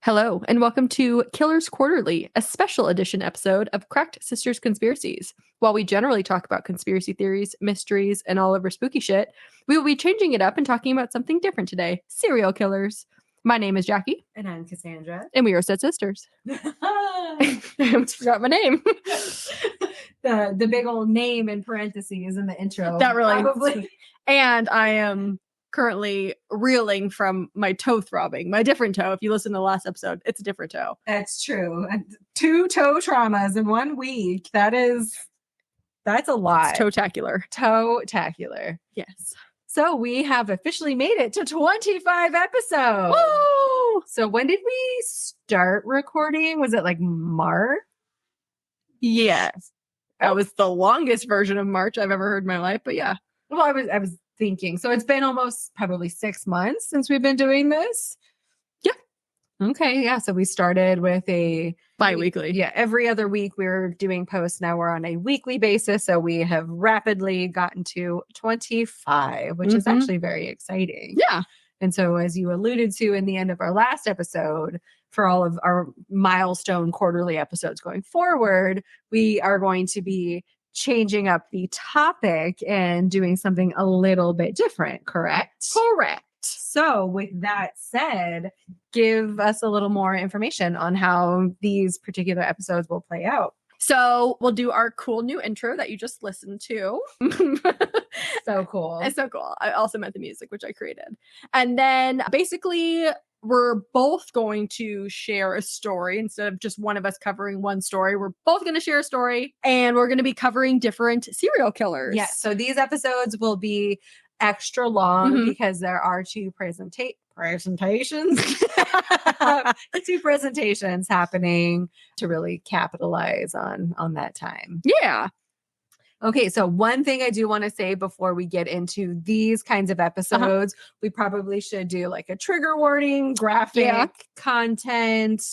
Hello, and welcome to Killers Quarterly, a special edition episode of Cracked Sisters Conspiracies. While we generally talk about conspiracy theories, mysteries, and all over spooky shit, we will be changing it up and talking about something different today, serial killers. My name is Jackie. And I'm Cassandra. And we are said sisters. I almost forgot my name. the big old name in parentheses in the intro. That really. Probably. And I am currently reeling from my toe throbbing. My different toe. If you listen to the last episode, it's a different toe. That's true. 2 toe traumas in 1 week. That's a lot. It's toe-tacular. Toe-tacular. Yes. So we have officially made it to 25 episodes. Woo! So when did we start recording? Was it like March? Yes. That was the longest version of March I've ever heard in my life, but yeah. Well, I was thinking. So it's been almost probably 6 months since we've been doing this. Yeah. Okay. Yeah. So we started with a bi-weekly. Yeah. Every other week we were doing posts. Now we're on a weekly basis. So we have rapidly gotten to 25, which is actually very exciting. Yeah. And so as you alluded to in the end of our last episode, for all of our milestone quarterly episodes going forward, we are going to be changing up the topic and doing something a little bit different, correct? Correct. So with that said, give us a little more information on how these particular episodes will play out. So we'll do our cool new intro that you just listened to. So cool. It's so cool. I also meant the music, which I created. And then basically we're both going to share a story instead of just one of us covering one story. We're both going to share a story and we're going to be covering different serial killers. Yes. So these episodes will be extra long because there are 2 presentations. 2 presentations happening to really capitalize on that time. Yeah. Okay, so one thing I do want to say before we get into these kinds of episodes, we probably should do like a trigger warning, graphic content,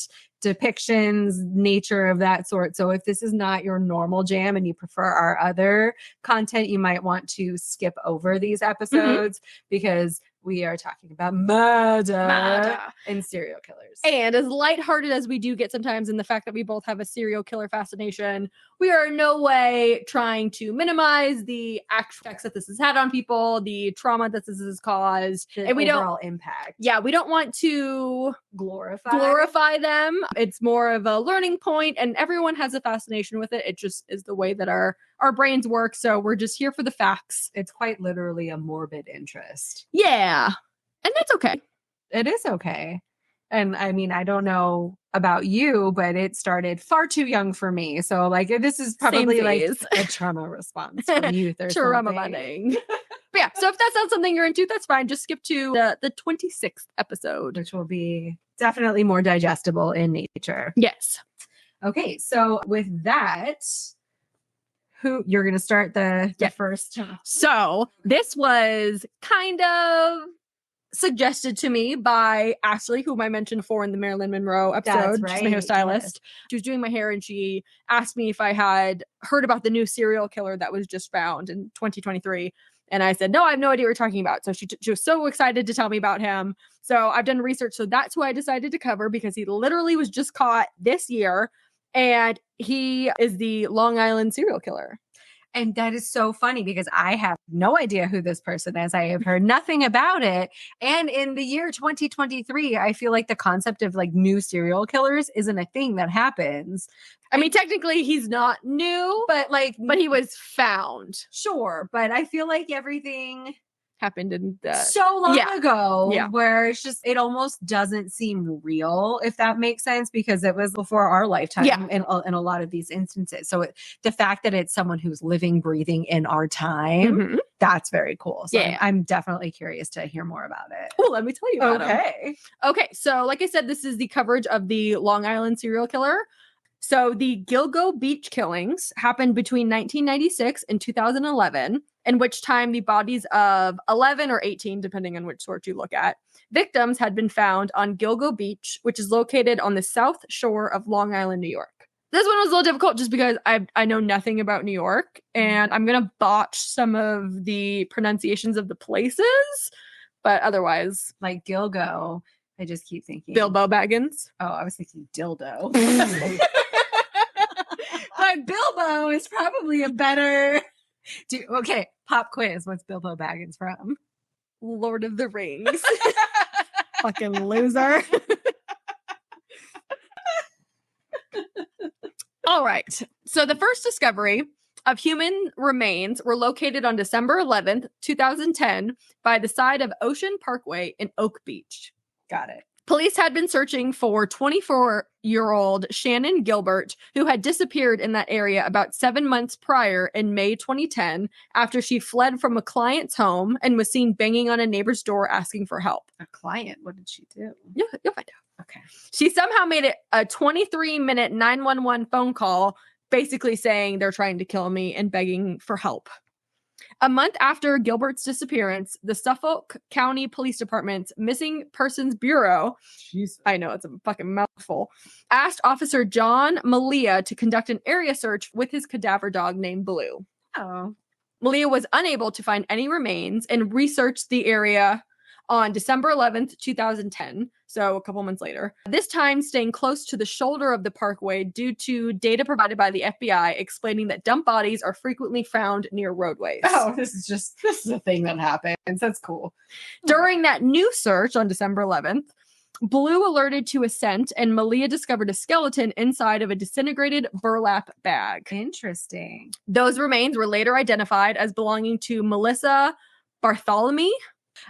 depictions, nature of that sort. So if this is not your normal jam and you prefer our other content, you might want to skip over these episodes because we are talking about murder and serial killers. And as lighthearted as we do get sometimes in the fact that we both have a serial killer fascination, we are in no way trying to minimize the actual effects that this has had on people, the trauma that this has caused. The and we overall impact. Yeah, we don't want to glorify them. It's more of a learning point and everyone has a fascination with it. It just is the way that our brains work. So we're just here for the facts. It's quite literally a morbid interest. Yeah. And that's okay. It is okay. And I mean, I don't know about you, but it started far too young for me. So like this is probably like a trauma response from youth or trauma something. bonding. But yeah, so if that's not something you're into, that's fine. Just skip to the 26th episode. Which will be definitely more digestible in nature. Yes. Okay, so with that, you're going to start the first. So this was kind of suggested to me by Ashley, whom I mentioned before in the Marilyn Monroe episode. That's right. She's my hairstylist. Yes. She was doing my hair and she asked me if I had heard about the new serial killer that was just found in 2023. And I said, no, I have no idea what you're talking about. So she was so excited to tell me about him. So I've done research. So that's who I decided to cover because he literally was just caught this year. And he is the Long Island serial killer. And that is so funny because I have no idea who this person is. I have heard nothing about it. And in the year 2023, I feel like the concept of like new serial killers isn't a thing that happens. I mean, technically he's not new, but he was found. Sure. But I feel like everything happened in so long ago where it's just, it almost doesn't seem real, if that makes sense, because it was before our lifetime in a lot of these instances. So the fact that it's someone who's living, breathing in our time, that's very cool. So I'm definitely curious to hear more about it. Well, let me tell you about him. Okay. So like I said, this is the coverage of the Long Island serial killer. So the Gilgo Beach killings happened between 1996 and 2011, in which time the bodies of 11 or 18, depending on which sort you look at, victims had been found on Gilgo Beach, which is located on the south shore of Long Island, New York. This one was a little difficult just because I know nothing about New York, and I'm going to botch some of the pronunciations of the places, but otherwise. Like Gilgo. I just keep thinking. Bilbo Baggins. Oh, I was thinking dildo. But Bilbo is probably a better... Okay, pop quiz. What's Bilbo Baggins from? Lord of the Rings. Fucking loser. All right. So the first discovery of human remains were located on December 11th, 2010 by the side of Ocean Parkway in Oak Beach. Got it. Police had been searching for 24-year-old Shannon Gilbert, who had disappeared in that area about 7 months prior in May 2010 after she fled from a client's home and was seen banging on a neighbor's door asking for help. A client? What did she do? You'll find out. Okay. She somehow made it a 23-minute 911 phone call, basically saying they're trying to kill me and begging for help. A month after Gilbert's disappearance, the Suffolk County Police Department's Missing Persons Bureau, I know it's a fucking mouthful, asked Officer John Malia to conduct an area search with his cadaver dog named Blue. Oh. Malia was unable to find any remains and researched the area on December 11th, 2010, so a couple months later, this time staying close to the shoulder of the parkway due to data provided by the FBI explaining that dump bodies are frequently found near roadways. Oh, this is a thing that happens. That's cool. During that new search on December 11th, Blue alerted to a scent and Malia discovered a skeleton inside of a disintegrated burlap bag. Interesting. Those remains were later identified as belonging to Melissa Bartholomew.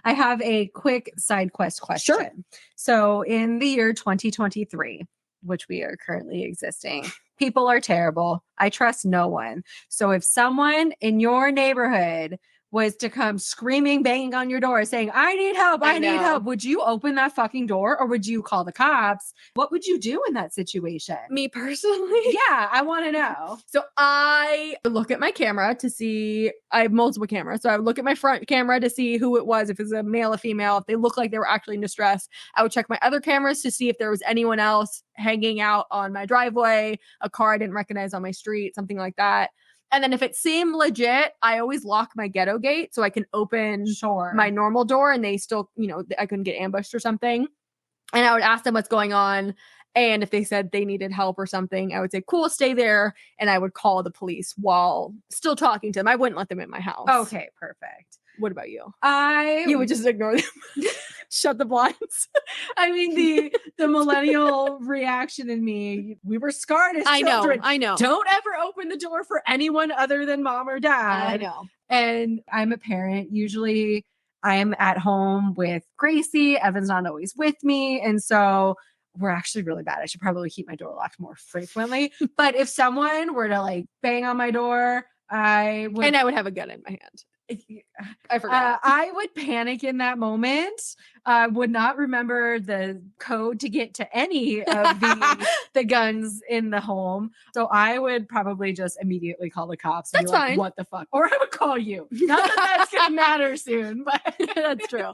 I have a quick side quest question. Sure. So in the year 2023, which we are currently existing, people are terrible. I trust no one. So if someone in your neighborhood was to come screaming, banging on your door saying, I need help, I need help, would you open that fucking door or would you call the cops? What would you do in that situation? Me personally? Yeah, I want to know. So I look at my camera to see, I have multiple cameras. So I would look at my front camera to see who it was, if it's a male or female, if they look like they were actually in distress. I would check my other cameras to see if there was anyone else hanging out on my driveway, a car I didn't recognize on my street, something like that. And then if it seemed legit, I always lock my ghetto gate so I can open my normal door and they still, I couldn't get ambushed or something. And I would ask them what's going on. And if they said they needed help or something, I would say, cool, stay there. And I would call the police while still talking to them. I wouldn't let them in my house. Okay, perfect. What about you? You would just ignore them. Shut the blinds. I mean, the millennial reaction in me, we were scarred as children. I know. Don't ever open the door for anyone other than mom or dad. I know. And I'm a parent. Usually I am at home with Gracie. Evan's not always with me. And so we're actually really bad. I should probably keep my door locked more frequently. But if someone were to bang on my door, I would have a gun in my hand. I forgot. I would panic in that moment. Would not remember the code to get to any of the guns in the home. So I would probably just immediately call the cops. And That's be like, fine. What the fuck? Or I would call you. Not that that's going to matter soon, but that's true.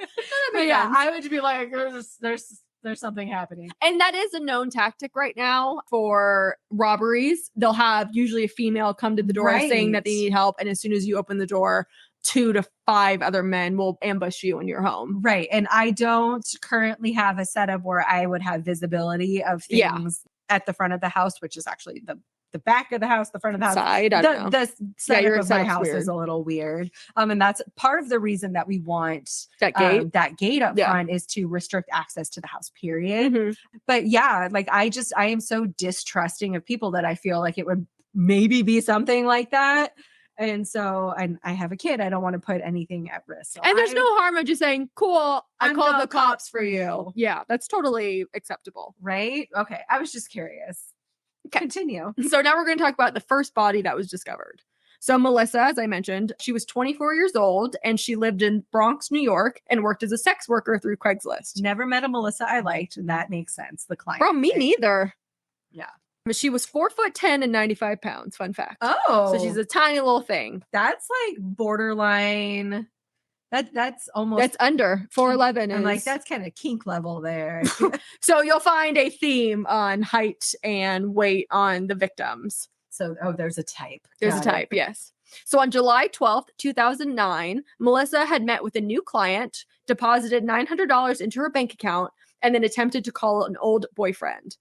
But yeah, I would be like, there's something happening. And that is a known tactic right now for robberies. They'll have usually a female come to the door saying that they need help. And as soon as you open the door, 2 to 5 other men will ambush you in your home. Right. And I don't currently have a setup where I would have visibility of things at the front of the house, which is actually the back of the house, the front of the house. Side, I don't know. The setup of my house is a little weird. And that's part of the reason that we want that gate up front is to restrict access to the house, period. Mm-hmm. But yeah, I am so distrusting of people that I feel like it would maybe be something like that. And so I have a kid. I don't want to put anything at risk. So and there's no harm in just saying, cool, I called the cops for you. you. Yeah, that's totally acceptable. Right? Okay. I was just curious. Okay. Continue. So now we're going to talk about the first body that was discovered. So Melissa, as I mentioned, she was 24 years old and she lived in Bronx, New York and worked as a sex worker through Craigslist. Never met a Melissa I liked. And that makes sense. The client. Bro, me neither. Yeah. But she was 4'10" and 95 pounds. Fun fact. Oh. So she's a tiny little thing. That's borderline. That's almost. That's under 4'11". I'm that's kind of kink level there. So you'll find a theme on height and weight on the victims. So, there's a type. There's a type, yes. So on July 12th, 2009, Melissa had met with a new client, deposited $900 into her bank account, and then attempted to call an old boyfriend.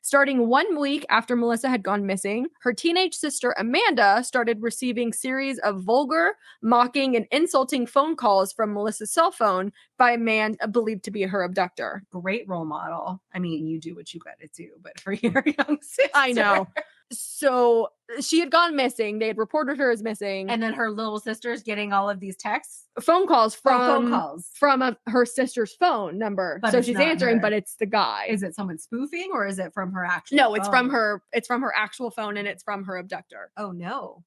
Starting 1 week after Melissa had gone missing, her teenage sister Amanda started receiving series of vulgar, mocking, and insulting phone calls from Melissa's cell phone by a man believed to be her abductor. Great role model. I mean, you do what you gotta do, but for your young sister. I know. So she had gone missing. They had reported her as missing. And then her little sister's getting all of these texts? Phone calls from from her sister's phone number. But so it's she's not answering, her. but it's the guy. Is it someone spoofing or is it from her actual No, phone? it's from her. It's from her actual phone and it's from her abductor. Oh, no.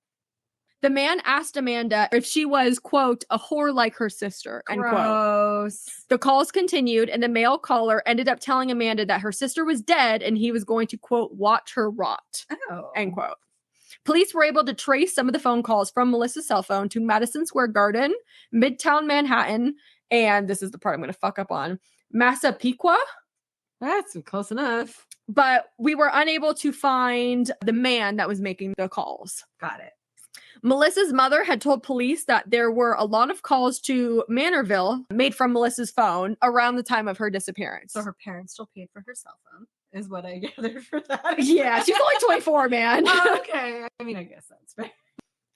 The man asked Amanda if she was, quote, a whore like her sister, end quote. Gross. The calls continued, and the male caller ended up telling Amanda that her sister was dead and he was going to, quote, watch her rot, Oh. end quote. Police were able to trace some of the phone calls from Melissa's cell phone to Madison Square Garden, Midtown Manhattan, and this is the part I'm going to fuck up on, Massapequa. That's close enough. But we were unable to find the man that was making the calls. Got it. Melissa's mother had told police that there were a lot of calls to Manorville made from Melissa's phone around the time of her disappearance. So her parents still paid for her cell phone, is what I gathered for that. Yeah, she's only 24, man. Okay. I mean, I guess that's fair.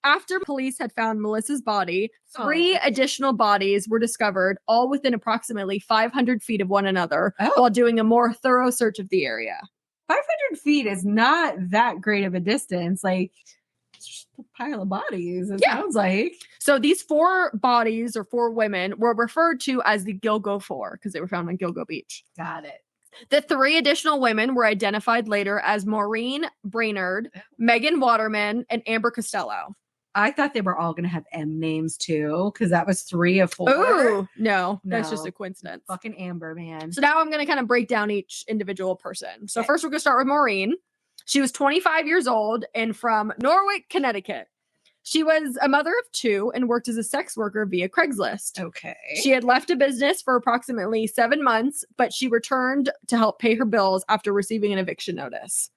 After police had found Melissa's body, 3 additional bodies were discovered, all within approximately 500 feet of one another, while doing a more thorough search of the area. 500 feet is not that great of a distance. Like, it's just a pile of bodies, it sounds like. So these 4 bodies, or 4 women, were referred to as the Gilgo 4 because they were found on Gilgo Beach. Got it. The 3 additional women were identified later as Maureen Brainerd, Megan Waterman, and Amber Costello. I thought they were all going to have M names too, because that was 3 of 4. Ooh, no, that's just a coincidence. Fucking Amber, man. So now I'm going to kind of break down each individual person. So first we're going to start with Maureen. She was 25 years old and from Norwich, Connecticut. She was a mother of 2 and worked as a sex worker via Craigslist. Okay. She had left a business for approximately 7 months, but she returned to help pay her bills after receiving an eviction notice.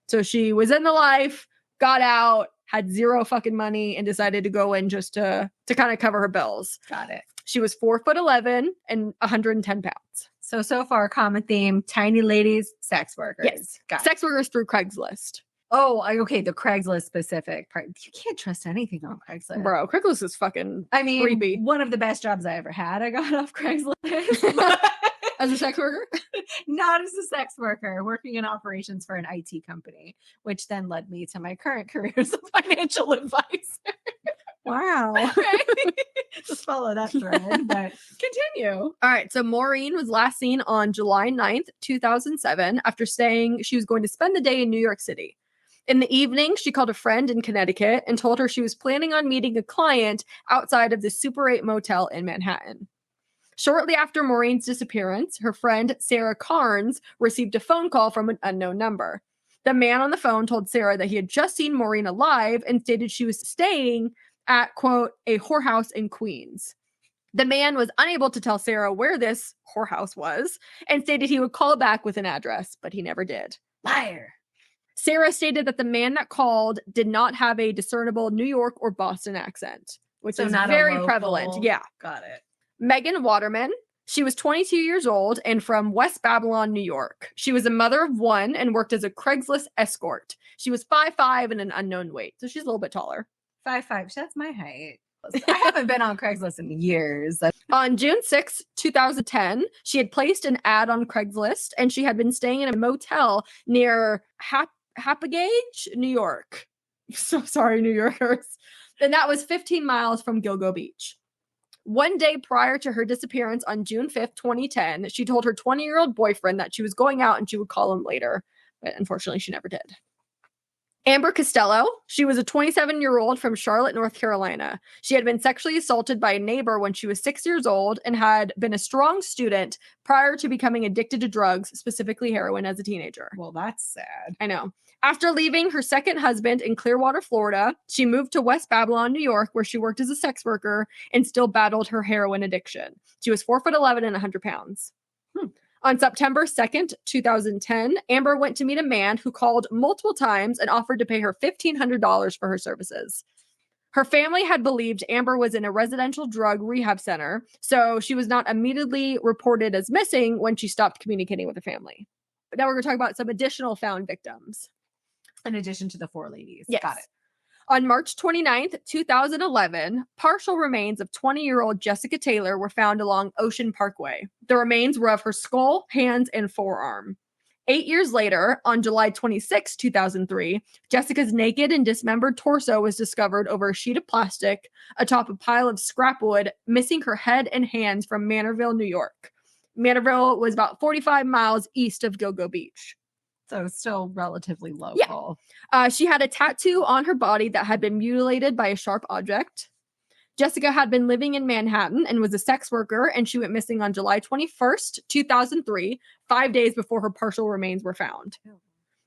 So she was in the life, got out, had 0 fucking money, and decided to go in just to kind of cover her bills. Got it. She was 4'11" and 110 pounds. So far, common theme, tiny ladies, sex workers. Yes. Sex workers through Craigslist. Oh, okay. The Craigslist specific part. You can't trust anything on Craigslist. Bro, Craigslist is fucking creepy. One of the best jobs I ever had, I got off Craigslist. As a sex worker? Not as a sex worker, working in operations for an IT company, which then led me to my current career as a financial advisor. Wow. Just follow that thread, but continue. All right. So Maureen was last seen on July 9th, 2007, after saying she was going to spend the day in New York City. In the evening, she called a friend in Connecticut and told her she was planning on meeting a client outside of the Super 8 motel in Manhattan. Shortly after Maureen's disappearance, her friend Sarah Carnes received a phone call from an unknown number. The man on the phone told Sarah that he had just seen Maureen alive and stated she was staying at, quote, a whorehouse in Queens. The man was unable to tell Sarah where this whorehouse was and stated he would call back with an address, but he never did. Liar. Sarah stated that the man that called did not have a discernible New York or Boston accent, which is not very prevalent. Yeah. Got it. Megan Waterman. She was 22 years old and from West Babylon, New York. She was a mother of 1 and worked as a Craigslist escort. She was 5'5" and an unknown weight, so she's a little bit taller. 5'5". That's my height. I haven't been on Craigslist in years. On June 6, 2010, she had placed an ad on Craigslist and she had been staying in a motel near Hapagage, New York. So sorry, New Yorkers. And that was 15 miles from Gilgo Beach. One day prior to her disappearance on June 5th, 2010, she told her 20-year-old boyfriend that she was going out and she would call him later. But unfortunately, she never did. Amber Costello. She was a 27-year-old from Charlotte, North Carolina. She had been sexually assaulted by a neighbor when she was 6 years old and had been a strong student prior to becoming addicted to drugs, specifically heroin, as a teenager. Well, that's sad. I know. After leaving her second husband in Clearwater, Florida, she moved to West Babylon, New York, where she worked as a sex worker and still battled her heroin addiction. She was 4'11" and 100 pounds. On September 2nd, 2010, Amber went to meet a man who called multiple times and offered to pay her $1,500 for her services. Her family had believed Amber was in a residential drug rehab center, so she was not immediately reported as missing when she stopped communicating with her family. But now we're going to talk about some additional found victims. In addition to the 4 ladies. Yes. Got it. On March 29th, 2011, partial remains of 20-year-old Jessica Taylor were found along Ocean Parkway. The remains were of her skull, hands, and forearm. 8 years later, on July 26, 2003, Jessica's naked and dismembered torso was discovered over a sheet of plastic atop a pile of scrap wood, missing her head and hands from Manorville, New York. Manorville was about 45 miles east of Gilgo Beach. So still relatively local. Yeah. She had a tattoo on her body that had been mutilated by a sharp object. Jessica had been living in Manhattan and was a sex worker, and she went missing on July 21st, 2003, 5 days before her partial remains were found.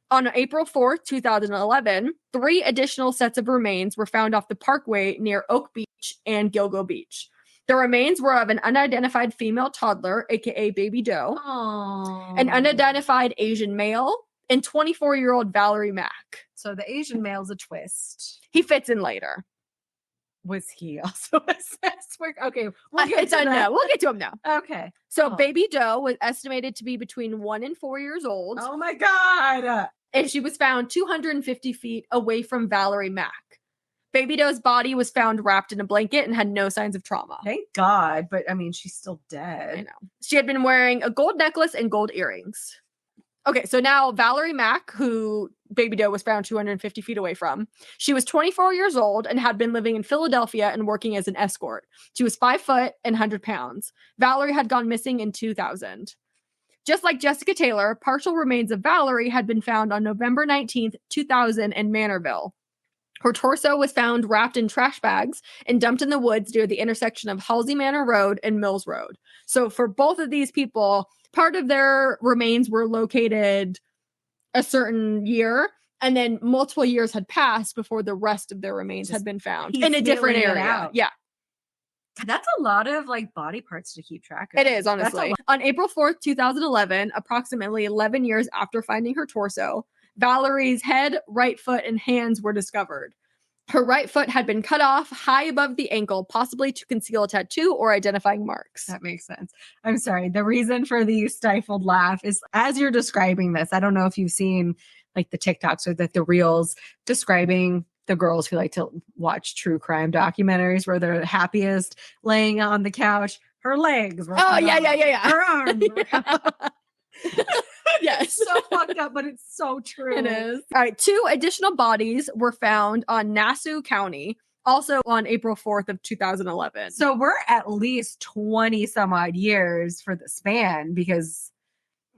On April 4th, 2011, 3 additional sets of remains were found off the parkway near Oak Beach and Gilgo Beach. The remains were of an unidentified female toddler, aka Baby Doe, an unidentified Asian male, and 24-year-old Valerie Mack. So the Asian male's a twist. He fits in later. Was he also a sex worker? Okay, we'll get to that. We'll get to him now. Okay. So Baby Doe was estimated to be between 1 and 4 years old. Oh my God. And she was found 250 feet away from Valerie Mack. Baby Doe's body was found wrapped in a blanket and had no signs of trauma. Thank God. But I mean, she's still dead. I know. She had been wearing a gold necklace and gold earrings. Okay, so now Valerie Mack, who Baby Doe was found 250 feet away from, she was 24 years old and had been living in Philadelphia and working as an escort. She was 5 foot and 100 pounds. Valerie had gone missing in 2000. Just like Jessica Taylor, partial remains of Valerie had been found on November 19th, 2000 in Manorville. Her torso was found wrapped in trash bags and dumped in the woods near the intersection of Halsey Manor Road and Mills Road. So for both of these people, part of their remains were located a certain year, and then multiple years had passed before the rest of their remains had been found in a different area. Yeah. That's a lot of like body parts to keep track of. It is, honestly. On April 4th, 2011, approximately 11 years after finding her torso, Valerie's head, right foot, and hands were discovered. Her right foot had been cut off high above the ankle, possibly to conceal a tattoo or identifying marks. That makes sense. I'm sorry. The reason for the stifled laugh is as you're describing this, I don't know if you've seen like the TikToks or the reels describing the girls who like to watch true crime documentaries where they're happiest laying on the couch. Her legs were yeah. Her arms Yes. So fucked up, but it's so true. It is. All right. 2 additional bodies were found on Nassau County, also on April 4th of 2011. So we're at least 20 some odd years for the span because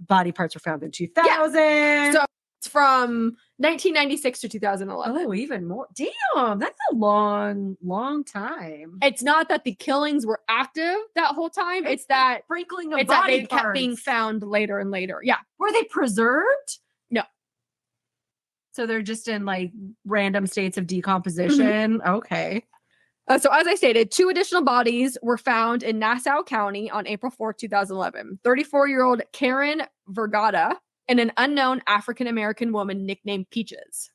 body parts were found in 2000. Yeah. So it's from 1996 to 2011. Oh, even more. Damn, that's a long time. It's not that the killings were active that whole time. It's that sprinkling of it's body that they parts kept being found later and later. Yeah. Were they preserved? No. So they're just in like random states of decomposition. Mm-hmm. Okay. So as I stated, 2 additional bodies were found in Nassau County on April 4th, 2011. 34-year-old Karen Vergata and an unknown African-American woman nicknamed Peaches.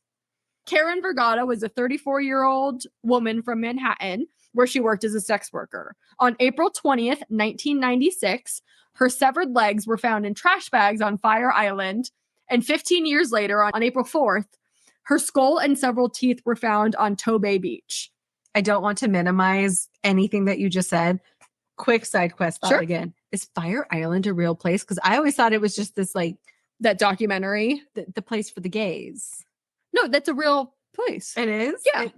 Karen Vergata was a 34-year-old woman from Manhattan where she worked as a sex worker. On April 20th, 1996, her severed legs were found in trash bags on Fire Island, and 15 years later, on April 4th, her skull and several teeth were found on Tobay Beach. I don't want to minimize anything that you just said. Quick side quest thought again. Is Fire Island a real place? Because I always thought it was just this like that documentary, the place for the gays. No, that's a real place. It is? Yeah.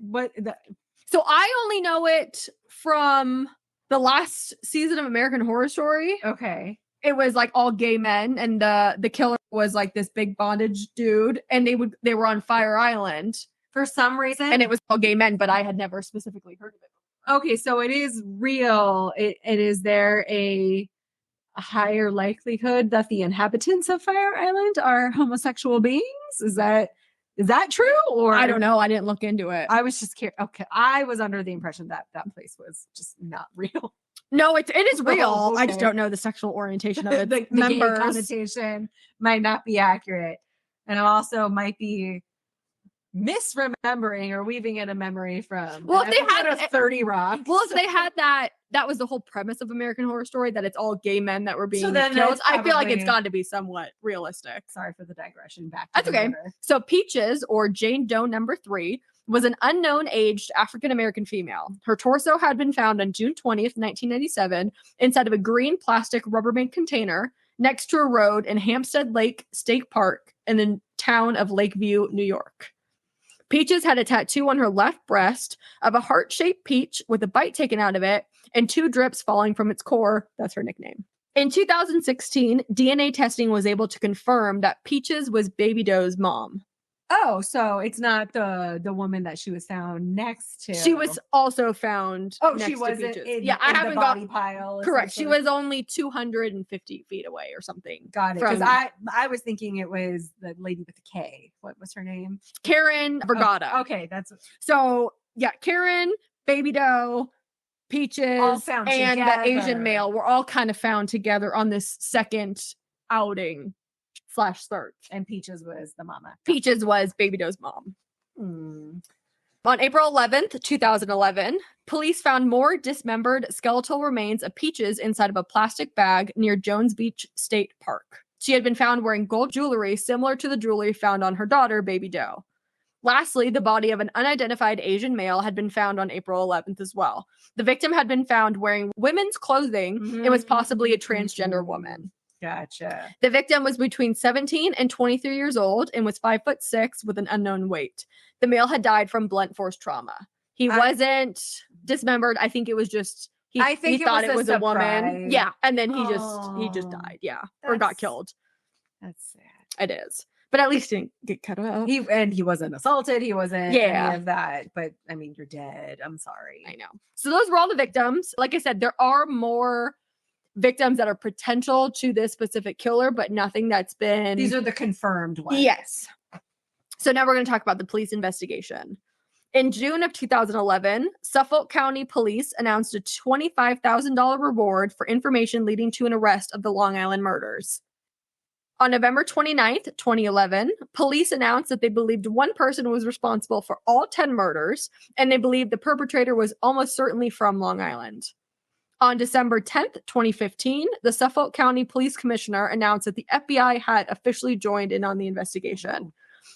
So I only know it from the last season of American Horror Story. Okay. It was like all gay men, and the killer was like this big bondage dude, and they were on Fire Island for some reason, and it was all gay men, but I had never specifically heard of it. Okay, so it is real. It is there a higher likelihood that the inhabitants of Fire Island are homosexual beings? Is that true? Or I don't know. I didn't look into it. I was just curious. Okay, I was under the impression that place was just not real. No, it is real. Oh, okay. I just don't know the sexual orientation of its the members. Gay connotation might not be accurate, and it also might be misremembering or weaving in a memory from. Well, if they had a 30 Rock. Well, if they had that was the whole premise of American Horror Story, that it's all gay men that were being then killed. I feel like probably- it's got to be somewhat realistic. Sorry for the digression. Back to That's the okay. murder. So Peaches, or Jane Doe number 3, was an unknown aged African-American female. Her torso had been found on June 20th, 1997, inside of a green plastic Rubbermaid container next to a road in Hampstead Lake State Park in the town of Lakeview, New York. Peaches had a tattoo on her left breast of a heart-shaped peach with a bite taken out of it and 2 drips falling from its core. That's her nickname. In 2016, DNA testing was able to confirm that Peaches was Baby Doe's mom. Oh, so it's not the woman that she was found next to. She was also found. Oh, next she to wasn't Peaches. in, yeah, I in haven't the body got pile. correct. She was only 250 feet away or something. Got it. Because I was thinking it was the lady with the K. What was her name? Karen Vergata. Oh, okay, that's so yeah. Karen, Baby Doe, Peaches, all found and together. the Asian male were all kind of found together on this second outing / search. And Peaches was the mama. Peaches was Baby Doe's mom. Hmm. On April 11th, 2011, police found more dismembered skeletal remains of Peaches inside of a plastic bag near Jones Beach State Park. She had been found wearing gold jewelry similar to the jewelry found on her daughter, Baby Doe. Lastly, the body of an unidentified Asian male had been found on April 11th as well. The victim had been found wearing women's clothing and was possibly a transgender woman. Gotcha. The victim was between 17 and 23 years old and was 5'6" with an unknown weight. The male had died from blunt force trauma. He wasn't dismembered. I think it was just he thought it was a woman. Yeah, and then he just died. Yeah, or got killed. That's sad. It is, but at least he didn't get cut off. He wasn't assaulted. He wasn't any of that. But I mean, you're dead. I'm sorry. I know. So those were all the victims. Like I said, there are more victims that are potential to this specific killer, but nothing that's been. These are the confirmed ones. Yes. So now we're going to talk about the police investigation. In June of 2011, Suffolk County Police announced a $25,000 reward for information leading to an arrest of the Long Island murders. On November 29th, 2011, police announced that they believed one person was responsible for all 10 murders, and they believed the perpetrator was almost certainly from Long Island. On December 10th, 2015, the Suffolk County Police Commissioner announced that the FBI had officially joined in on the investigation.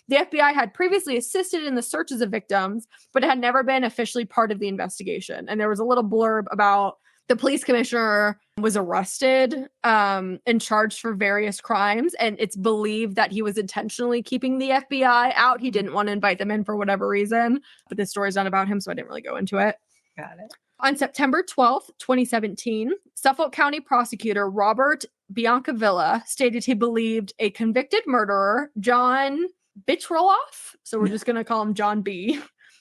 The FBI had previously assisted in the searches of victims, but it had never been officially part of the investigation. And there was a little blurb about the police commissioner was arrested and charged for various crimes. And it's believed that he was intentionally keeping the FBI out. He didn't want to invite them in for whatever reason. But this story's not about him, so I didn't really go into it. Got it. On September 12th, 2017, Suffolk County prosecutor Robert Biancavilla stated he believed a convicted murderer, John Bichroff, so we're just going to call him John B.,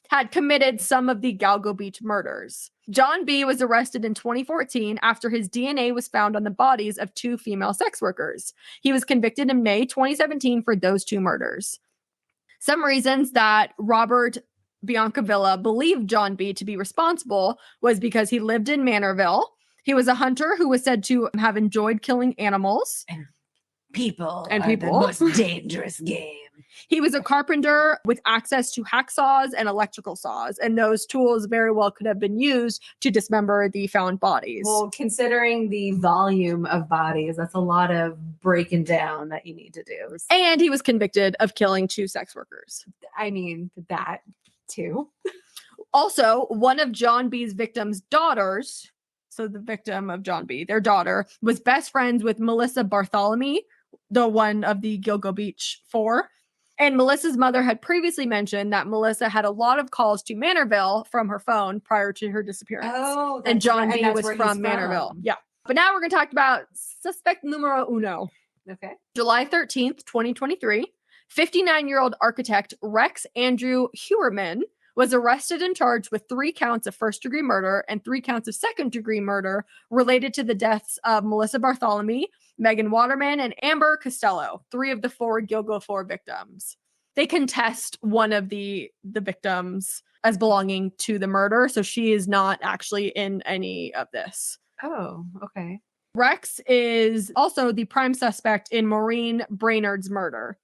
had committed some of the Galgo Beach murders. John B. was arrested in 2014 after his DNA was found on the bodies of 2 female sex workers. He was convicted in May 2017 for those 2 murders. Some reasons that Robert Biancavilla believed John B. to be responsible was because he lived in Manorville. He was a hunter who was said to have enjoyed killing animals. And people are the most dangerous game. He was a carpenter with access to hacksaws and electrical saws, and those tools very well could have been used to dismember the found bodies. Well, considering the volume of bodies, that's a lot of breaking down that you need to do. And he was convicted of killing 2 sex workers. I mean, that too. Also, one of John B.'s victims' daughters, so the victim of John B., their daughter, was best friends with Melissa Bartholomew, the one of the Gilgo Beach 4. And Melissa's mother had previously mentioned that Melissa had a lot of calls to Manorville from her phone prior to her disappearance. Oh, and John B. was from Manorville. Yeah. But now we're going to talk about suspect numero uno. Okay. July 13th, 2023, 59-year-old architect Rex Andrew Hewerman was arrested and charged with 3 counts of first-degree murder and 3 counts of second-degree murder related to the deaths of Melissa Bartholomew, Megan Waterman, and Amber Costello, 3 of the 4 Gilgo 4 victims. They contest one of the victims as belonging to the murder, so she is not actually in any of this. Oh, okay. Rex is also the prime suspect in Maureen Brainerd's murder.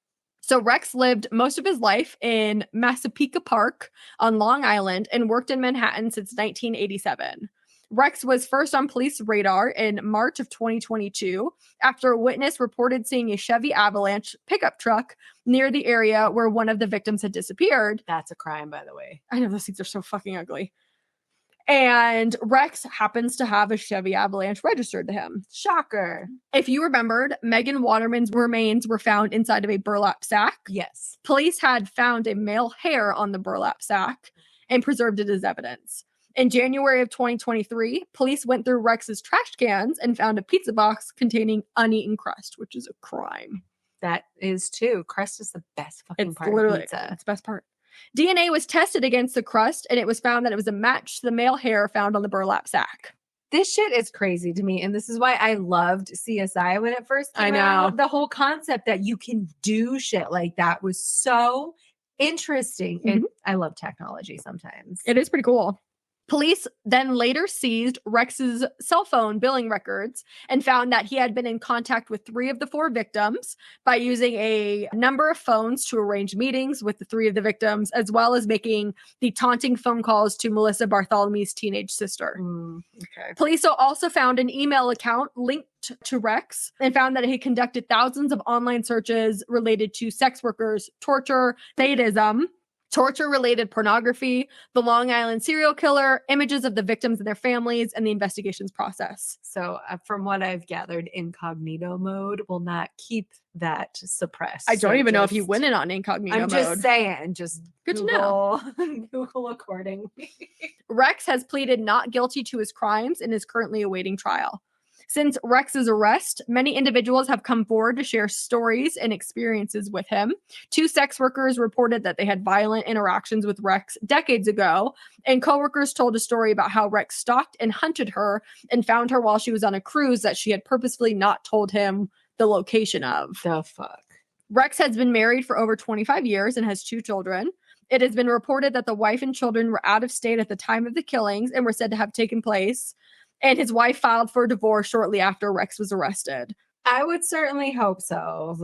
So Rex lived most of his life in Massapequa Park on Long Island and worked in Manhattan since 1987. Rex was first on police radar in March of 2022 after a witness reported seeing a Chevy Avalanche pickup truck near the area where one of the victims had disappeared. That's a crime, by the way. I know, those things are so fucking ugly. And Rex happens to have a Chevy Avalanche registered to him. Shocker. If you remembered, Megan Waterman's remains were found inside of a burlap sack. Yes. Police had found a male hair on the burlap sack and preserved it as evidence. In January of 2023, police went through Rex's trash cans and found a pizza box containing uneaten crust, which is a crime. That is too. Crust is the best fucking part of pizza. It's the best part. DNA was tested against the crust, and it was found that it was a match to the male hair found on the burlap sack. This shit is crazy to me. And this is why I loved CSI when it first came out. The whole concept that you can do shit like that was so interesting. Mm-hmm. And I love technology sometimes. It is pretty cool. Police then later seized Rex's cell phone billing records and found that he had been in contact with 3 of the 4 victims by using a number of phones to arrange meetings with the 3 of the victims, as well as making the taunting phone calls to Melissa Bartholomew's teenage sister. Okay. Police also found an email account linked to Rex and found that he conducted thousands of online searches related to sex workers, torture, sadism, torture-related pornography, the Long Island serial killer, images of the victims and their families, and the investigations process. So from what I've gathered, incognito mode will not keep that suppressed. I don't even know if he went in on incognito mode. I'm just saying, just good Google, to know. Google accordingly. Rex has pleaded not guilty to his crimes and is currently awaiting trial. Since Rex's arrest, many individuals have come forward to share stories and experiences with him. 2 sex workers reported that they had violent interactions with Rex decades ago, and coworkers told a story about how Rex stalked and hunted her and found her while she was on a cruise that she had purposefully not told him the location of. The fuck? Rex has been married for over 25 years and has 2 children. It has been reported that the wife and children were out of state at the time of the killings and were said to have taken place. And his wife filed for divorce shortly after Rex was arrested. I would certainly hope so.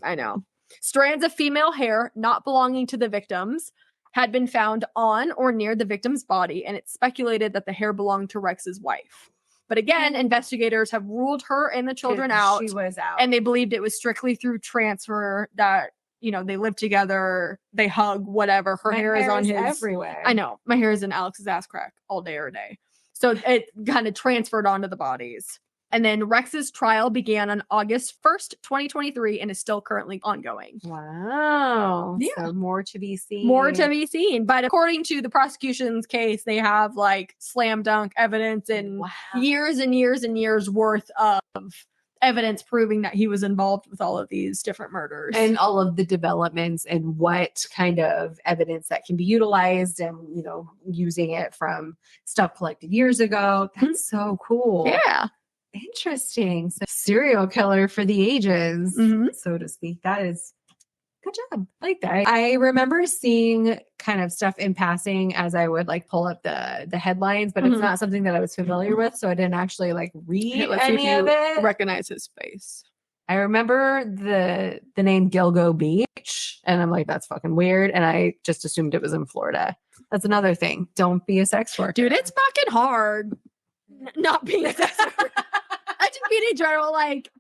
I know. Strands of female hair not belonging to the victims had been found on or near the victim's body, and it's speculated that the hair belonged to Rex's wife. But again, investigators have ruled her and the children out. She was out. And they believed it was strictly through transfer that, they live together, they hug, whatever. Her hair is on his everywhere. I know. My hair is in Alex's ass crack all day, every day. So it kind of transferred onto the bodies. And then Rex's trial began on August 1st, 2023, and is still currently ongoing. Wow. Yeah. So more to be seen. More to be seen. But according to the prosecution's case, they have slam dunk evidence and years and years and years worth of evidence proving that he was involved with all of these different murders. And all of the developments and what kind of evidence that can be utilized and, using it from stuff collected years ago. That's so cool. Yeah. Interesting. So serial killer for the ages, so to speak. That is good job. I like that. I remember seeing kind of stuff in passing as I would pull up the headlines, but it's not something that I was familiar with. So I didn't actually read any of it. Recognize his face. I remember the name Gilgo Beach, and I'm like, that's fucking weird. And I just assumed it was in Florida. That's another thing. Don't be a sex worker. Dude, it's fucking hard not being a sex worker. I just mean in general,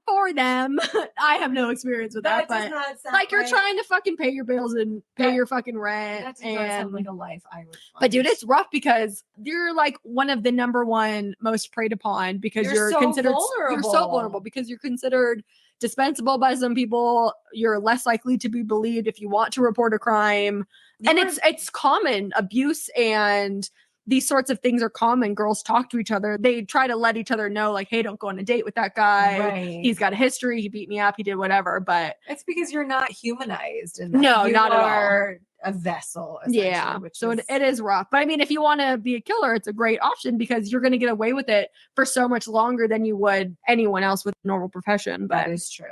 for them. I have no experience with that, but you're trying to fucking pay your bills and pay your fucking rent. That does not sound like a life I would want. But dude, it's rough because you're one of the number one most preyed upon because you're so considered vulnerable. You're so vulnerable because you're considered dispensable by some people. You're less likely to be believed if you want to report a crime. And it's common. Abuse and these sorts of things are common. Girls talk to each other. They try to let each other know, hey, don't go on a date with that guy. Right. He's got a history. He beat me up. He did whatever. But it's because you're not humanized. No, not at all. A vessel. Yeah. So it is rough. But I mean, if you want to be a killer, it's a great option because you're going to get away with it for so much longer than you would anyone else with a normal profession. But that is true.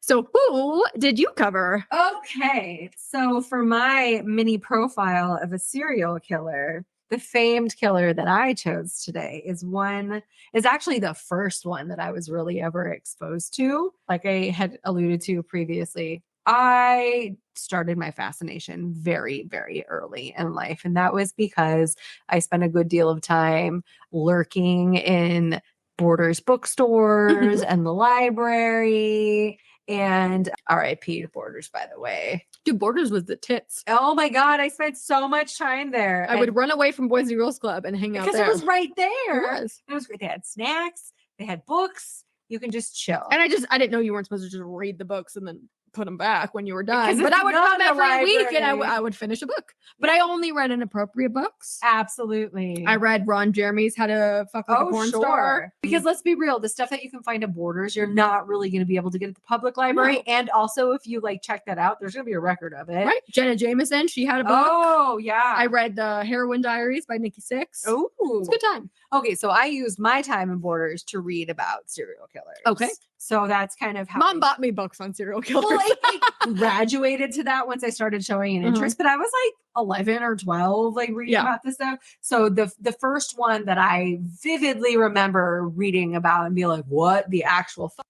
So who did you cover? Okay. So for my mini profile of a serial killer, the famed killer that I chose today is actually the first one that I was really ever exposed to. Like I had alluded to previously, I started my fascination very, very early in life. And that was because I spent a good deal of time lurking in Borders bookstores and the library. And RIP Borders, by the way. Dude, Borders was the tits. Oh my God, I spent so much time there. I would run away from Boys and Girls Club and hang out there. Because it was right there. It was. It was great. They had snacks, they had books. You can just chill. And I didn't know you weren't supposed to just read the books and then put them back when you were done. Because But I would come every week and library. I would finish a book. But I only read inappropriate books. Absolutely. I read Ron Jeremy's How to Fuck Like a Porn Star. Because let's be real, the stuff that you can find at Borders, you're not really going to be able to get at the public library. No. And also, if you like check that out, there's going to be a record of it. Right. Jenna Jameson, she had a book. Oh, yeah. I read the Heroin Diaries by Nikki Sixx. Oh, It's a good time. Okay, so I used my time in Borders to read about serial killers. Okay. So that's kind of how Mom bought me books on serial killers. Well, it graduated to that once I started showing an interest, but I was like 11 or 12, like reading about this stuff. So the first one that I vividly remember reading about and be like, what the actual fuck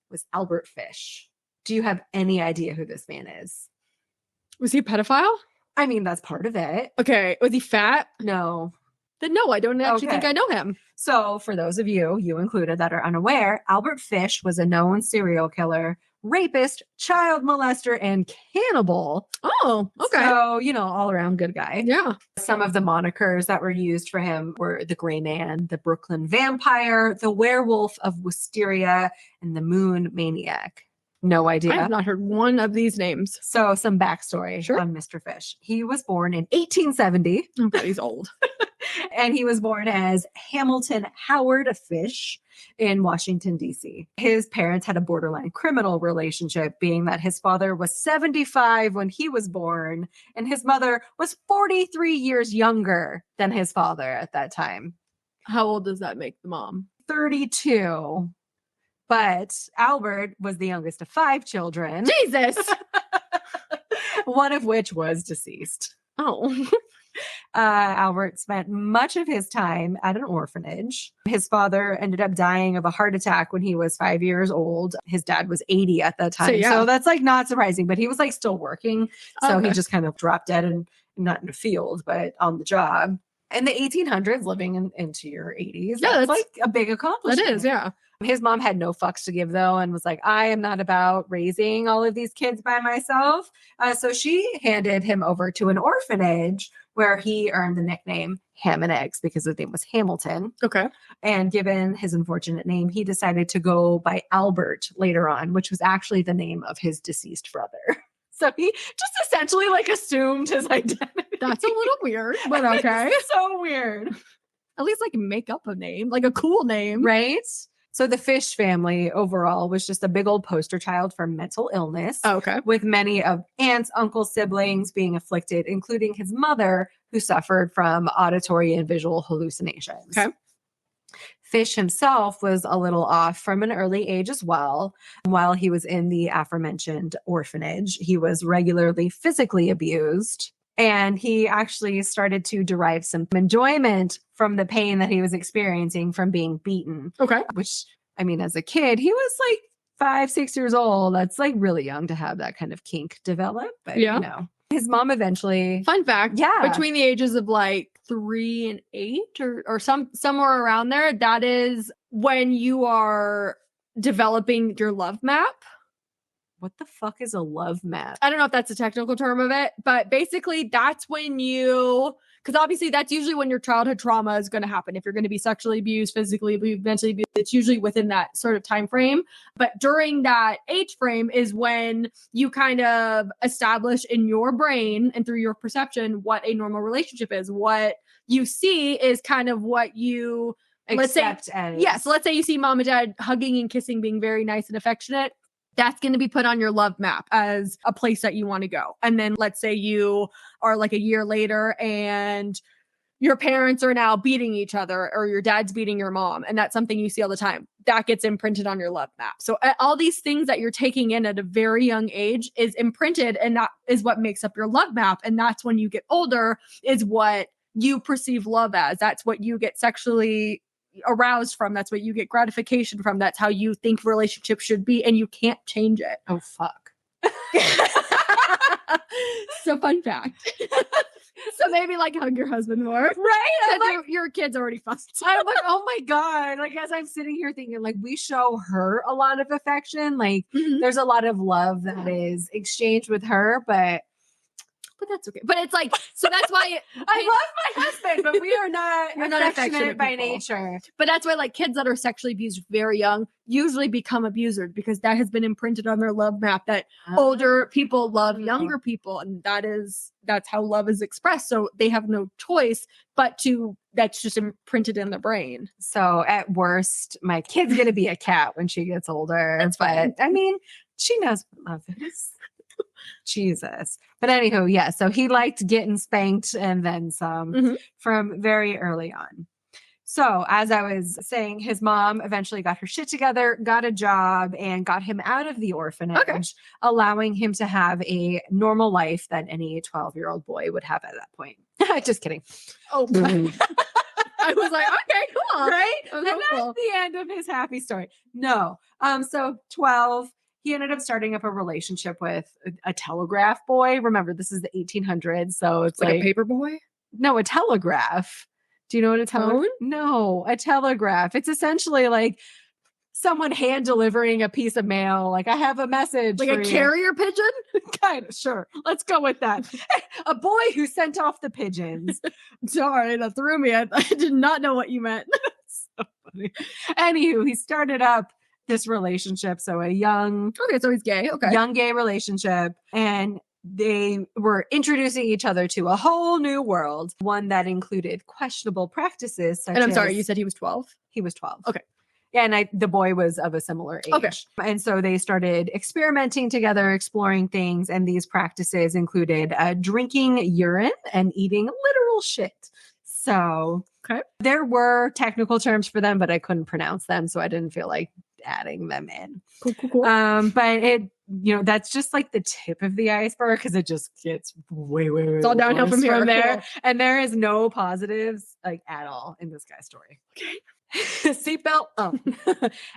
was Albert Fish. Do you have any idea who this man is? Was he a pedophile? I mean, that's part of it. Okay. Was he fat? No. Then no, I don't actually think I know him. So for those of you included, that are unaware, Albert Fish was a known serial killer, rapist, child molester, and cannibal. Oh, okay. So, all around good guy. Yeah. Some of the monikers that were used for him were the Gray Man, the Brooklyn Vampire, the Werewolf of Wisteria, and the Moon Maniac. No idea. I have not heard one of these names. So some backstory on Mr. Fish. He was born in 1870. Oh, God, he's old. And he was born as Hamilton Howard Fish in Washington, D.C. His parents had a borderline criminal relationship, being that his father was 75 when he was born, and his mother was 43 years younger than his father at that time. How old does that make the mom? 32. But Albert was the youngest of 5 children. Jesus! One of which was deceased. Oh. Albert spent much of his time at an orphanage. His father ended up dying of a heart attack when he was 5 years old. His dad was 80 at that time. So that's like not surprising, but he was like still working. So he just kind of dropped dead, and not in the field, but on the job. In the 1800s, living into your 80s, that's like a big accomplishment. That is, yeah. His mom had no fucks to give, though, and was like, I am not about raising all of these kids by myself. So she handed him over to an orphanage where he earned the nickname Ham and Eggs because his name was Hamilton. Okay. And given his unfortunate name, he decided to go by Albert later on, which was actually the name of his deceased brother. So he just essentially like assumed his identity. That's a little weird, but okay. It's so weird. At least like make up a name, like a cool name. Right? So the Fish family overall was just a big old poster child for mental illness. Oh, okay. With many of aunts, uncles, siblings being afflicted, including his mother, who suffered from auditory and visual hallucinations. Okay. Fish himself was a little off from an early age as well. While he was in the aforementioned orphanage, he was regularly physically abused. And he actually started to derive some enjoyment from the pain that he was experiencing from being beaten. Okay. Which, I mean, as a kid, he was like 5, 6 years old. That's like really young to have that kind of kink develop. But, his mom eventually. Fun fact. Yeah. Between the ages of like 3 and 8 or somewhere around there, that is when you are developing your love map. What the fuck is a love map? I don't know if that's a technical term of it, but basically that's when because obviously that's usually when your childhood trauma is going to happen. If you're going to be sexually abused, physically abused, mentally abused, it's usually within that sort of time frame. But during that age frame is when you kind of establish in your brain and through your perception what a normal relationship is. What you see is kind of what you So let's say you see mom and dad hugging and kissing, being very nice and affectionate. That's going to be put on your love map as a place that you want to go. And then let's say you are like a year later and your parents are now beating each other, or your dad's beating your mom, and that's something you see all the time. That gets imprinted on your love map. So all these things that you're taking in at a very young age is imprinted, and that is what makes up your love map. And that's when you get older is what you perceive love as. That's what you get sexually aroused from. That's what you get gratification from. That's how you think relationships should be, and you can't change it. Oh, fuck. So fun fact. So maybe like hug your husband more. Right? Like, your kid's already fussed. I'm like, oh my God. Like, as I'm sitting here thinking, like, we show her a lot of affection. Like, there's a lot of love that is exchanged with her, but that's okay. But it's like, so that's why I love my husband, but we are not You're not affectionate by people. nature. But that's why like kids that are sexually abused very young usually become abusers, because that has been imprinted on their love map that older people love younger people, and that's how love is expressed. So they have no choice but to, that's just imprinted in the brain. So at worst, my kid's gonna be a cat when she gets older. That's fine. I mean, she knows what love is. Jesus. But anywho, yeah, so he liked getting spanked and then some from very early on. So as I was saying, his mom eventually got her shit together, got a job, and got him out of the orphanage, allowing him to have a normal life that any 12-year-old boy would have at that point. Just kidding. Oh, I was like, okay, cool. Right? And that's the end of his happy story. No. So 12, he ended up starting up a relationship with a telegraph boy. Remember, this is the 1800s, so it's like a paper boy? No, a telegraph. Do you know what a telegraph? No, a telegraph. It's essentially like someone hand delivering a piece of mail. Like, I have a message. Like a carrier pigeon? Kind of, sure. Let's go with that. A boy who sent off the pigeons. Sorry, that threw me. I did not know what you meant. That's so funny. Anywho, he started up this relationship. So a young... Okay, so he's gay. Okay. Young gay relationship. And they were introducing each other to a whole new world, one that included questionable practices. And I'm sorry, you said he was 12? He was 12. Okay. Yeah, and the boy was of a similar age. Okay. And so they started experimenting together, exploring things. And these practices included drinking urine and eating literal shit. So there were technical terms for them, but I couldn't pronounce them. So I didn't feel like adding them in. Cool. But it, that's just like the tip of the iceberg, because it just gets way it's all downhill from there. Cool. And there is no positives like at all in this guy's story. Okay. Seatbelt up.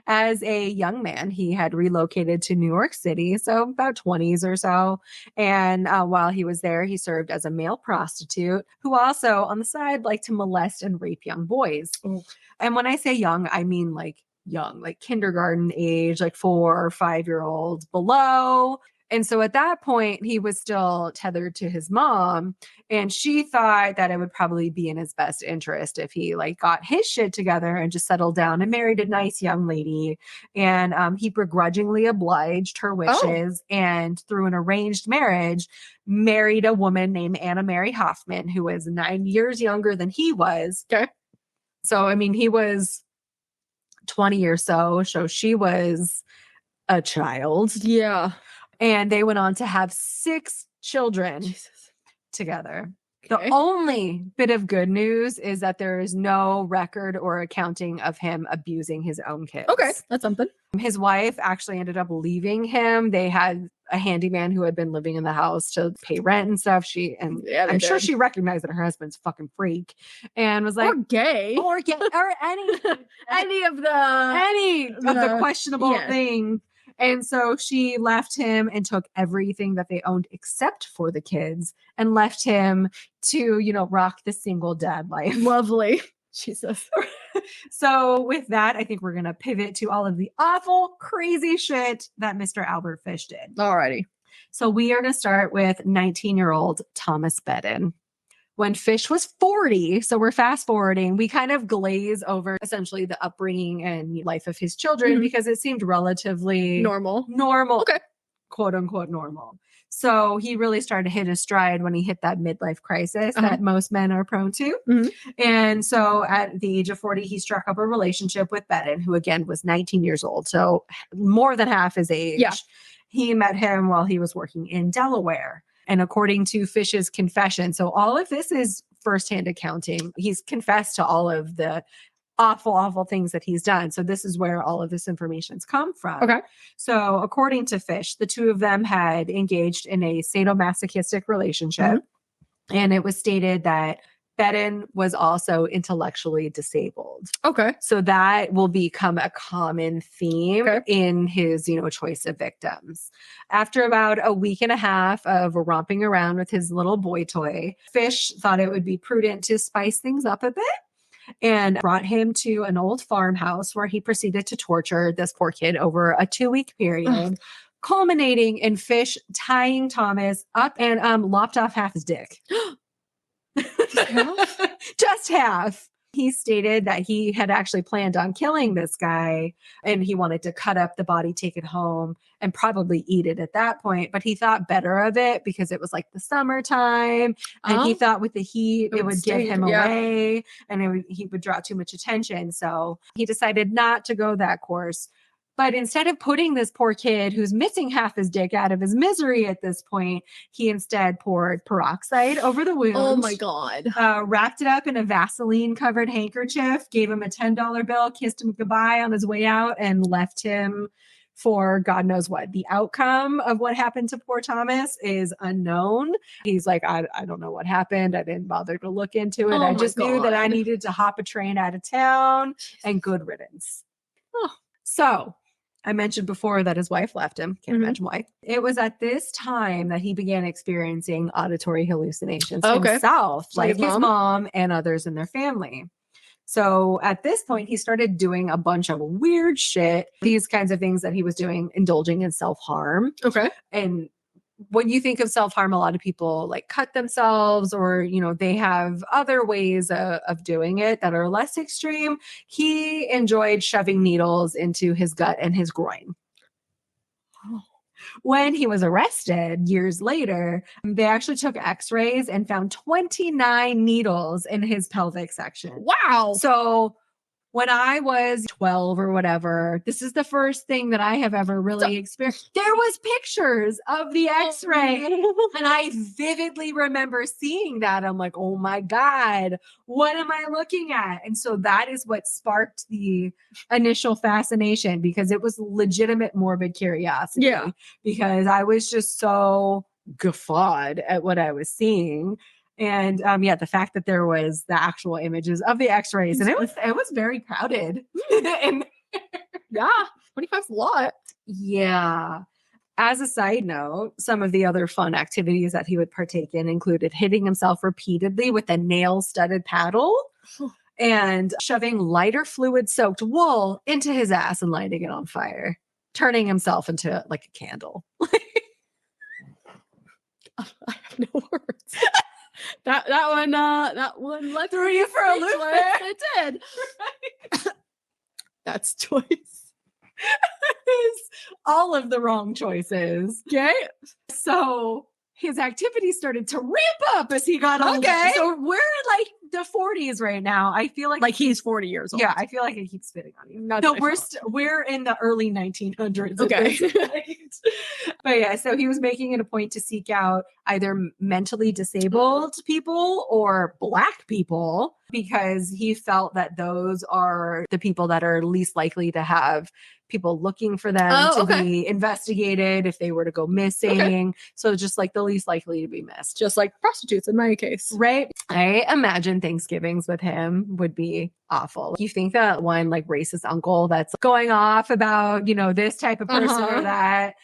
As a young man, he had relocated to New York City, so about 20s or so. And while he was there, he served as a male prostitute who also on the side liked to molest and rape young boys. Oh. And when I say young, I mean like young, like kindergarten age, like 4 or 5-year-olds below. And so at that point, he was still tethered to his mom, and she thought that it would probably be in his best interest if he like got his shit together and just settled down and married a nice young lady. And he begrudgingly obliged her wishes, and through an arranged marriage, married a woman named Anna Mary Hoffman, who was 9 years younger than he was. Okay. So, I mean, he was 20 or so she was a child. Yeah. And they went on to have 6 children together. Okay. The only bit of good news is that there is no record or accounting of him abusing his own kids. Okay, that's something. His wife actually ended up leaving him. They had a handyman who had been living in the house to pay rent and stuff. I'm sure she recognized that her husband's a fucking freak and was like, or gay, or any of the questionable things. And so she left him and took everything that they owned except for the kids and left him to, rock the single dad life. Lovely. Jesus. So with that, I think we're going to pivot to all of the awful, crazy shit that Mr. Albert Fish did. Alrighty. So we are going to start with 19-year-old Thomas Bedden. When Fish was 40, so we're fast forwarding, we kind of glaze over essentially the upbringing and life of his children because it seemed relatively normal. Okay. Quote unquote normal. So he really started to hit his stride when he hit that midlife crisis that most men are prone to. Mm-hmm. And so at the age of 40, he struck up a relationship with Bedden, who again was 19 years old. So more than half his age. Yeah. He met him while he was working in Delaware. And according to Fish's confession, so all of this is firsthand accounting. He's confessed to all of the awful, awful things that he's done. So this is where all of this information's come from. Okay. So according to Fish, the two of them had engaged in a sadomasochistic relationship. Mm-hmm. And it was stated that Bedin was also intellectually disabled. Okay. So that will become a common theme in his, choice of victims. After about a week and a half of romping around with his little boy toy, Fish thought it would be prudent to spice things up a bit and brought him to an old farmhouse where he proceeded to torture this poor kid over a 2-week period, culminating in Fish tying Thomas up and lopped off half his dick. Just half. He stated that he had actually planned on killing this guy and he wanted to cut up the body, take it home, and probably eat it at that point. But he thought better of it because it was like the summertime and he thought with the heat, it would give him away and he would draw too much attention. So he decided not to go that course. But instead of putting this poor kid who's missing half his dick out of his misery at this point, he instead poured peroxide over the wound. Oh my God. Wrapped it up in a Vaseline-covered handkerchief, gave him a $10 bill, kissed him goodbye on his way out, and left him for God knows what. The outcome of what happened to poor Thomas is unknown. He's like, I don't know what happened. I didn't bother to look into it. I just knew that I needed to hop a train out of town and good riddance. So I mentioned before that his wife left him. Can't imagine why. It was at this time that he began experiencing auditory hallucinations himself, like his mom and others in their family. So at this point, he started doing a bunch of weird shit, these kinds of things that he was doing, indulging in self-harm. Okay. And when you think of self-harm, a lot of people like cut themselves or, they have other ways of doing it that are less extreme. He enjoyed shoving needles into his gut and his groin. When he was arrested years later, they actually took x-rays and found 29 needles in his pelvic section. Wow. So when I was 12 or whatever, this is the first thing that I have ever really experienced. There was pictures of the x-ray and I vividly remember seeing that. I'm like, oh my God, what am I looking at? And so that is what sparked the initial fascination because it was legitimate morbid curiosity. Yeah. Because I was just so guffawed at what I was seeing. And the fact that there was the actual images of the x-rays and it was very crowded. And 25's a lot. Yeah. As a side note, some of the other fun activities that he would partake in included hitting himself repeatedly with a nail-studded paddle and shoving lighter fluid-soaked wool into his ass and lighting it on fire, turning himself into like a candle. I have no words. That one left threw you for a loop there. It did. Right. That's choice. All of the wrong choices. Okay. So his activity started to ramp up as he got older. Okay. So we're in like the 40s right now. I feel like he's 40 years old. Yeah, I feel like I keep spitting on you. No, we're in the early 1900s. Okay. But yeah, so he was making it a point to seek out either mentally disabled people or Black people because he felt that those are the people that are least likely to have people looking for them to be investigated if they were to go missing. So just like the least likely to be missed. Just like prostitutes in my case. Right. I imagine Thanksgivings with him would be awful. You think that one like racist uncle that's going off about, this type of person or that.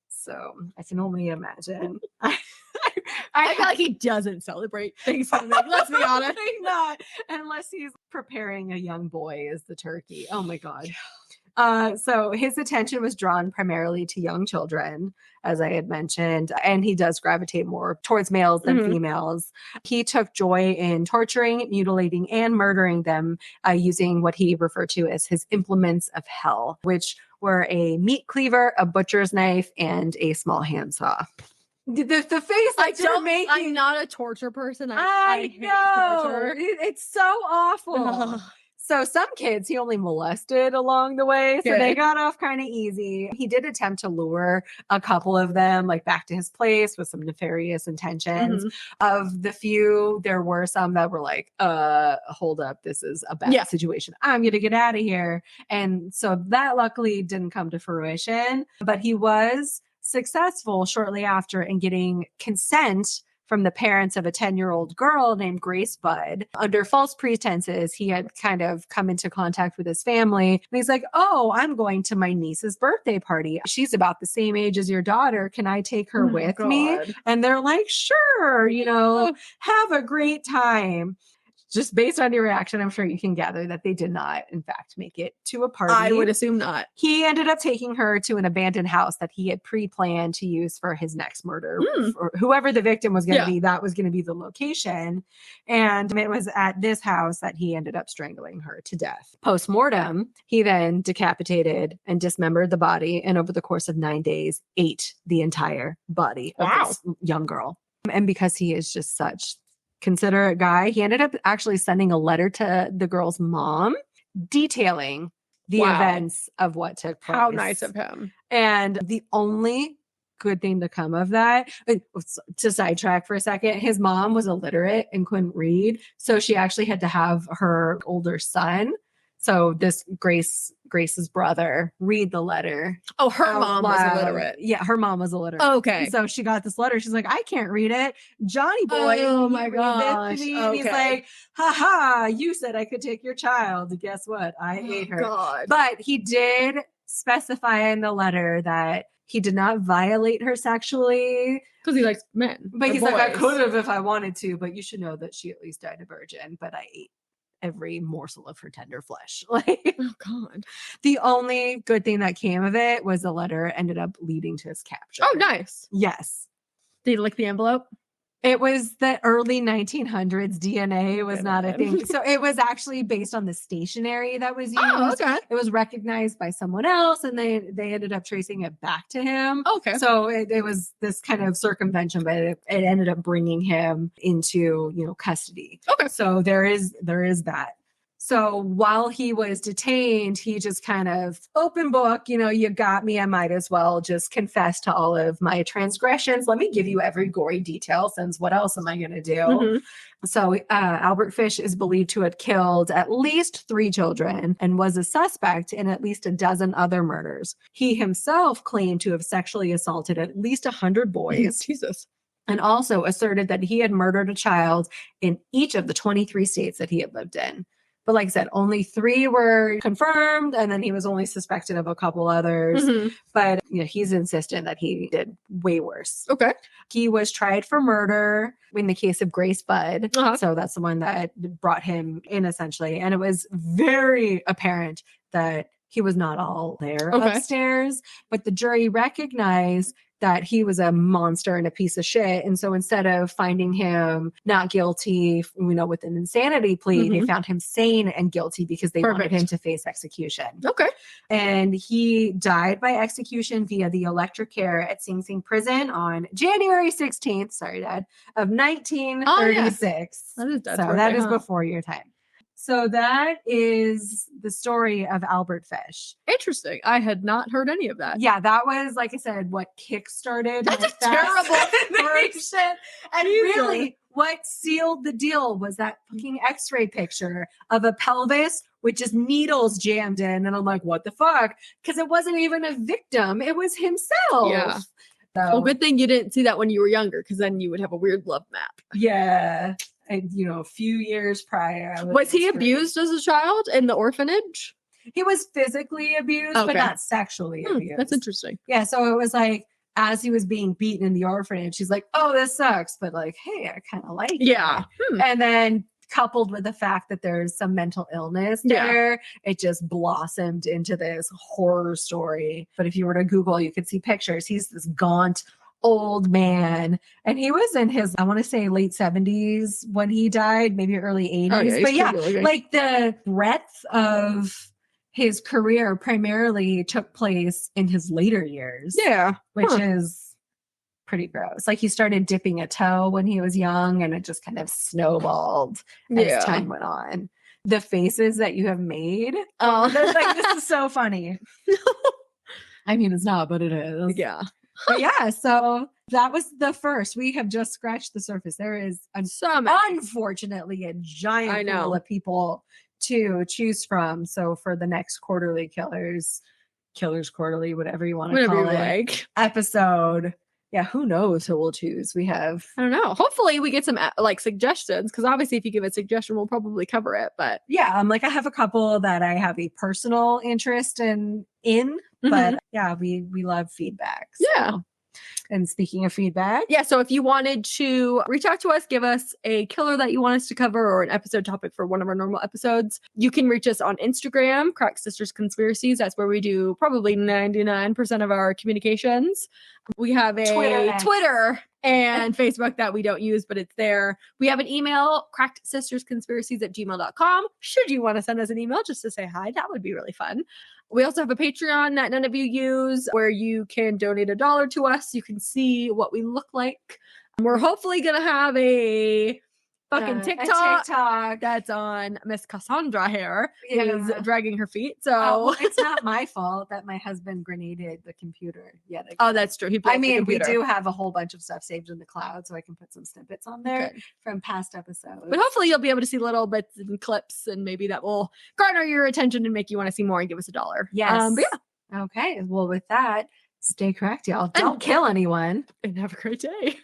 So I can only imagine. I feel like he doesn't celebrate Thanksgiving. Let's be honest. Not unless he's preparing a young boy as the turkey. Oh my God. So his attention was drawn primarily to young children, as I had mentioned, and he does gravitate more towards males than females. He took joy in torturing, mutilating, and murdering them using what he referred to as his implements of hell, which were a meat cleaver, a butcher's knife, and a small handsaw. The face that you're making. I'm not a torture person. I hate know. torture. It's so awful. So some kids he only molested along the way. So they got off kind of easy. He did attempt to lure a couple of them like back to his place with some nefarious intentions. Of the few, there were some that were like, hold up, this is a bad situation. I'm going to get out of here. And so that luckily didn't come to fruition, but he was successful shortly after in getting consent from the parents of a 10-year-old girl named Grace Budd. Under false pretenses, he had kind of come into contact with his family. And he's like, oh, I'm going to my niece's birthday party. She's about the same age as your daughter. Can I take her with me? And they're like, sure, have a great time. Just based on your reaction, I'm sure you can gather that they did not, in fact, make it to a party. I would assume not. He ended up taking her to an abandoned house that he had pre-planned to use for his next murder. For whoever the victim was going to be, that was going to be the location. And it was at this house that he ended up strangling her to death. Post-mortem, he then decapitated and dismembered the body, and over the course of 9 days, ate the entire body of this young girl. And because he is just such considerate guy, he ended up actually sending a letter to the girl's mom detailing the events of what took place. How nice of him. And the only good thing to come of that, to sidetrack for a second, his mom was illiterate and couldn't read. So she actually had to have her older son, so this Grace's brother, read the letter. Oh, her mom was illiterate. Yeah, her mom was illiterate. Oh, okay. So she got this letter. She's like, I can't read it. Johnny boy. Oh my gosh. Okay. And he's like, haha, you said I could take your child. Guess what? I ate her. God. But he did specify in the letter that he did not violate her sexually. Because he likes men. But he's like, I could have if I wanted to, but you should know that she at least died a virgin, but I ate every morsel of her tender flesh. Like, oh God. The only good thing that came of it was the letter ended up leading to his capture. Oh, nice. Yes. Did he lick the envelope? It was the early 1900s. DNA was not a thing. So it was actually based on the stationery that was used. Oh, okay. It was recognized by someone else, and they ended up tracing it back to him. Okay. So it was this kind of circumvention, but it ended up bringing him into, custody. Okay. So there is that. So while he was detained, he just kind of open book, you got me. I might as well just confess to all of my transgressions. Let me give you every gory detail, since what else am I going to do? Mm-hmm. So Albert Fish is believed to have killed at least 3 children and was a suspect in at least a dozen other murders. He himself claimed to have sexually assaulted at least 100 boys. Jesus. And also asserted that he had murdered a child in each of the 23 states that he had lived in. But like I said, only 3 were confirmed, and then he was only suspected of a couple others. Mm-hmm. But he's insistent that he did way worse. Okay. He was tried for murder in the case of Grace Budd. Uh-huh. So that's the one that brought him in, essentially. And it was very apparent that he was not all there upstairs. But the jury recognized that he was a monster and a piece of shit. And so instead of finding him not guilty, with an insanity plea, they found him sane and guilty because they wanted him to face execution. Okay. And he died by execution via the electric chair at Sing Sing Prison on January 16th, sorry, Dad, of 1936. Oh, yeah. That is before your time. So that is the story of Albert Fish. Interesting. I had not heard any of that. Yeah, that was, like I said, what kickstarted. That's a terrible information. And really, what sealed the deal was that fucking x-ray picture of a pelvis with just needles jammed in. And I'm like, what the fuck? Because it wasn't even a victim. It was himself. Yeah. So, well, good thing you didn't see that when you were younger, because then you would have a weird love map. Yeah. And, a few years prior. Was he abused as a child in the orphanage? He was physically abused, but not sexually abused. That's interesting. Yeah. So it was like, as he was being beaten in the orphanage, he's like, oh, this sucks. But like, hey, I kind of like it. And then coupled with the fact that there's some mental illness there, it just blossomed into this horror story. But if you were to Google, you could see pictures. He's this gaunt old man, and he was in his, I want to say, late 70s when he died, maybe early 80s. Oh, yeah, but like the breadth of his career primarily took place in his later years. Yeah. Which is pretty gross. Like, he started dipping a toe when he was young, and it just kind of snowballed as time went on. The faces that you have made, this is so funny. I mean, it's not, but it is. Yeah. But yeah, so that was the first. We have just scratched the surface. There is, unfortunately, a giant pool of people to choose from. So for the next quarterly Killers Quarterly, whatever you want to call it, episode, Yeah, who knows who we'll choose? We have, I don't know. Hopefully we get some like suggestions, because obviously if you give a suggestion, we'll probably cover it. But yeah, I have a couple that I have a personal interest in, but yeah, we love feedback. So. Yeah. And speaking of feedback, yeah, so if you wanted to reach out to us, give us a killer that you want us to cover or an episode topic for one of our normal episodes, you can reach us on Instagram, Crack Sisters Conspiracies. That's where we do probably 99% of our communications. We have a Twitter and Facebook that we don't use, but it's there. We have an email, crackedsistersconspiracies@gmail.com. Should you want to send us an email just to say hi, that would be really fun. We also have a Patreon that none of you use, where you can donate $1 to us. You can see what we look like. We're hopefully going to have a fucking TikTok that's on Miss Cassandra here, is dragging her feet. So well, it's not my fault that my husband grenaded the computer yet again. Oh, that's true. We do have a whole bunch of stuff saved in the cloud, so I can put some snippets on there from past episodes. But hopefully you'll be able to see little bits and clips, and maybe that will garner your attention and make you want to see more and give us $1. Yes. But yeah. Okay. Well, with that, stay cracked, y'all. Don't kill anyone. And have a great day.